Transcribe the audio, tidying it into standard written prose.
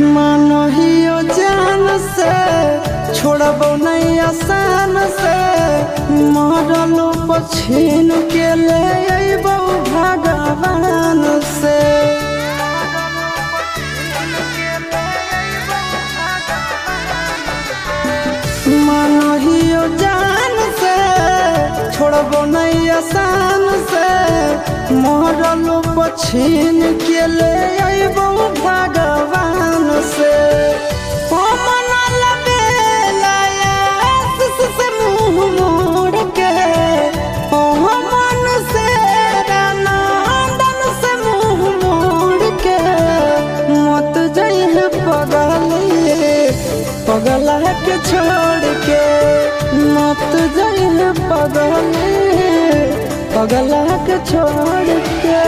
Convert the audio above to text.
मानहियो जान से छोड़बो नहीं आसान से मरलो पछीन के ले अइबो भगवान से। मानहियो जान से छोड़बो नहीं आसान से मरलो पछीन के ले अइबो भगवान से। पगला के छोड़ के मत जाइए पगला के छोड़ के।